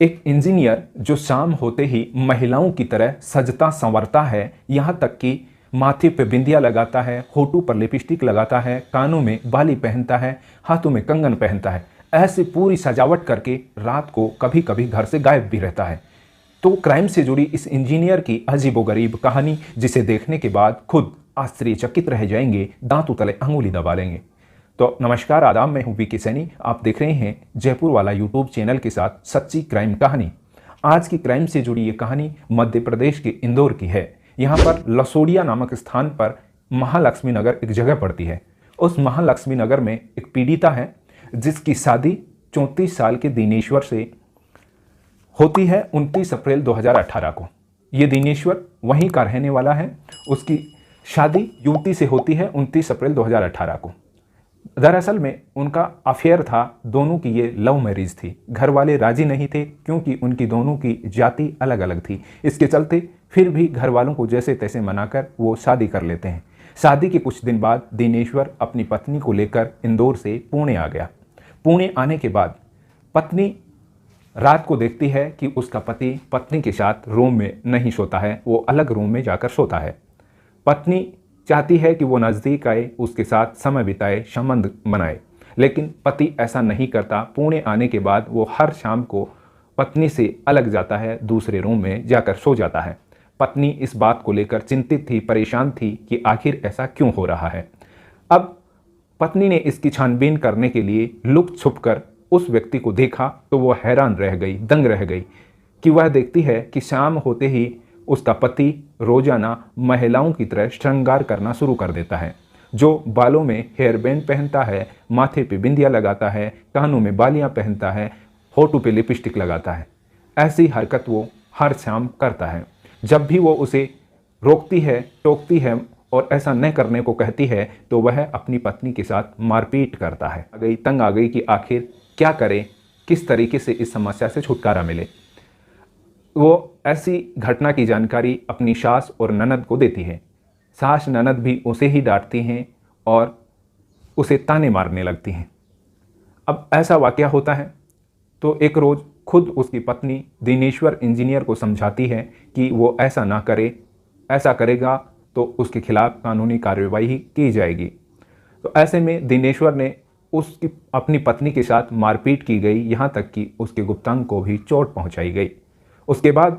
एक इंजीनियर जो शाम होते ही महिलाओं की तरह सजता संवरता है, यहाँ तक कि माथे पे बिंदिया लगाता है, होठों पर लिपस्टिक लगाता है, कानों में बाली पहनता है, हाथों में कंगन पहनता है, ऐसी पूरी सजावट करके रात को कभी कभी घर से गायब भी रहता है। तो क्राइम से जुड़ी इस इंजीनियर की अजीबोगरीब कहानी, जिसे देखने के बाद खुद आश्चर्यचकित रह जाएंगे, दांतों तले अंगुली दबा लेंगे। तो नमस्कार, आदाब, मैं हूं वीके सैनी। आप देख रहे हैं जयपुर वाला यूट्यूब चैनल के साथ सच्ची क्राइम कहानी। आज की क्राइम से जुड़ी ये कहानी मध्य प्रदेश के इंदौर की है। यहाँ पर लसोड़िया नामक स्थान पर महालक्ष्मी नगर एक जगह पड़ती है। उस महालक्ष्मी नगर में एक पीड़िता है जिसकी शादी 34 साल के दिनेश्वर से होती है 29 अप्रैल 2018 को। ये दिनेश्वर वहीं का रहने वाला है। उसकी शादी युवती से होती है 29 अप्रैल 2018 को। दरअसल में उनका अफेयर था, दोनों की ये लव मैरिज थी। घर वाले राजी नहीं थे क्योंकि उनकी दोनों की जाति अलग अलग थी। इसके चलते फिर भी घर वालों को जैसे तैसे मनाकर वो शादी कर लेते हैं। शादी के कुछ दिन बाद दिनेश्वर अपनी पत्नी को लेकर इंदौर से पुणे आ गया। पुणे आने के बाद पत्नी रात को देखती है कि उसका पति पत्नी के साथ रूम में नहीं सोता है, वो अलग रूम में जाकर सोता है। पत्नी चाहती है कि वो नज़दीक आए, उसके साथ समय बिताए, संबंध बनाए, लेकिन पति ऐसा नहीं करता। पुणे आने के बाद वो हर शाम को पत्नी से अलग जाता है, दूसरे रूम में जाकर सो जाता है। पत्नी इस बात को लेकर चिंतित थी, परेशान थी कि आखिर ऐसा क्यों हो रहा है। अब पत्नी ने इसकी छानबीन करने के लिए लुक छुप कर उस व्यक्ति को देखा तो वो हैरान रह गई, दंग रह गई कि वह देखती है कि शाम होते ही उसका पति रोजाना महिलाओं की तरह श्रृंगार करना शुरू कर देता है। जो बालों में हेयर बैंड पहनता है, माथे पे बिंदिया लगाता है, कानों में बालियां पहनता है, होठों पे लिपस्टिक लगाता है। ऐसी हरकत वो हर शाम करता है। जब भी वो उसे रोकती है, टोकती है और ऐसा न करने को कहती है तो वह अपनी पत्नी के साथ मारपीट करता है। तंग आ गई कि आखिर क्या करे, किस तरीके से इस समस्या से छुटकारा मिले। वो ऐसी घटना की जानकारी अपनी सास और ननद को देती है। सास ननद भी उसे ही डांटती हैं और उसे ताने मारने लगती हैं। अब ऐसा वाकया होता है तो एक रोज़ खुद उसकी पत्नी दिनेश्वर इंजीनियर को समझाती है कि वो ऐसा ना करे, ऐसा करेगा तो उसके खिलाफ कानूनी कार्रवाई की जाएगी। तो ऐसे में दिनेश्वर ने उसकी अपनी पत्नी के साथ मारपीट की गई, यहाँ तक कि उसके गुप्तांग को भी चोट पहुँचाई गई। उसके बाद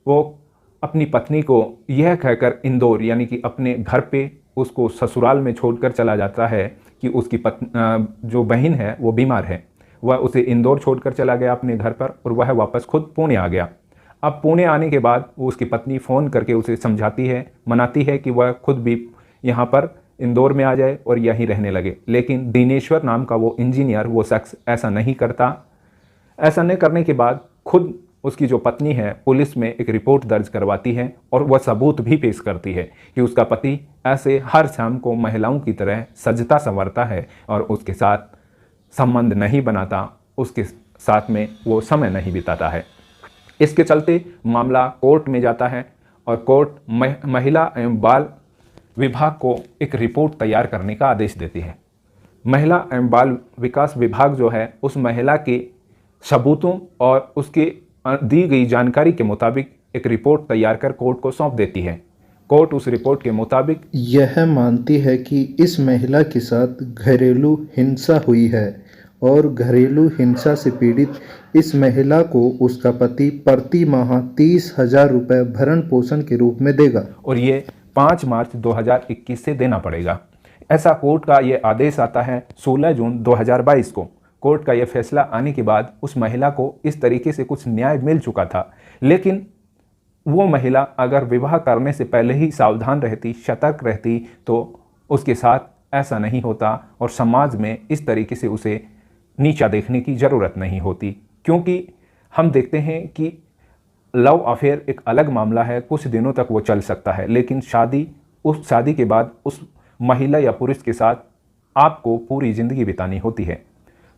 वो अपनी पत्नी को यह कहकर इंदौर यानी कि अपने घर पे उसको ससुराल में छोड़कर चला जाता है कि उसकी जो बहन है वो बीमार है। वह उसे इंदौर छोड़कर चला गया अपने घर पर और वह वापस खुद पुणे आ गया। अब पुणे आने के बाद वो उसकी पत्नी फ़ोन करके उसे समझाती है, मनाती है कि वह खुद भी यहाँ पर इंदौर में आ जाए और यहीं रहने लगे। लेकिन दिनेश्वर नाम का वो इंजीनियर, वो शख्स ऐसा नहीं करता। ऐसा नहीं करने के बाद खुद उसकी जो पत्नी है पुलिस में एक रिपोर्ट दर्ज करवाती है और वह सबूत भी पेश करती है कि उसका पति ऐसे हर शाम को महिलाओं की तरह सजता संवरता है और उसके साथ संबंध नहीं बनाता, उसके साथ में वो समय नहीं बिताता है। इसके चलते मामला कोर्ट में जाता है और कोर्ट महिला एवं बाल विभाग को एक रिपोर्ट तैयार करने का आदेश देती है। महिला एवं बाल विकास विभाग जो है उस महिला के सबूतों और उसके दी गई जानकारी के मुताबिक एक रिपोर्ट तैयार कर कोर्ट को सौंप देती है। कोर्ट उस रिपोर्ट के मुताबिक यह मानती है कि इस महिला के साथ घरेलू हिंसा हुई है और घरेलू हिंसा से पीड़ित इस महिला को उसका पति प्रति माह 30,000 रुपये भरण पोषण के रूप में देगा और ये 5 मार्च 2021 से देना पड़ेगा। ऐसा कोर्ट का ये आदेश आता है 16 जून 2022 को। कोर्ट का यह फैसला आने के बाद उस महिला को इस तरीके से कुछ न्याय मिल चुका था, लेकिन वो महिला अगर विवाह करने से पहले ही सावधान रहती, सतर्क रहती तो उसके साथ ऐसा नहीं होता और समाज में इस तरीके से उसे नीचा देखने की ज़रूरत नहीं होती। क्योंकि हम देखते हैं कि लव अफेयर एक अलग मामला है, कुछ दिनों तक वो चल सकता है, लेकिन उस शादी के बाद उस महिला या पुरुष के साथ आपको पूरी ज़िंदगी बितानी होती है।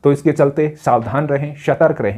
तो इसके चलते सावधान रहें, सतर्क रहें।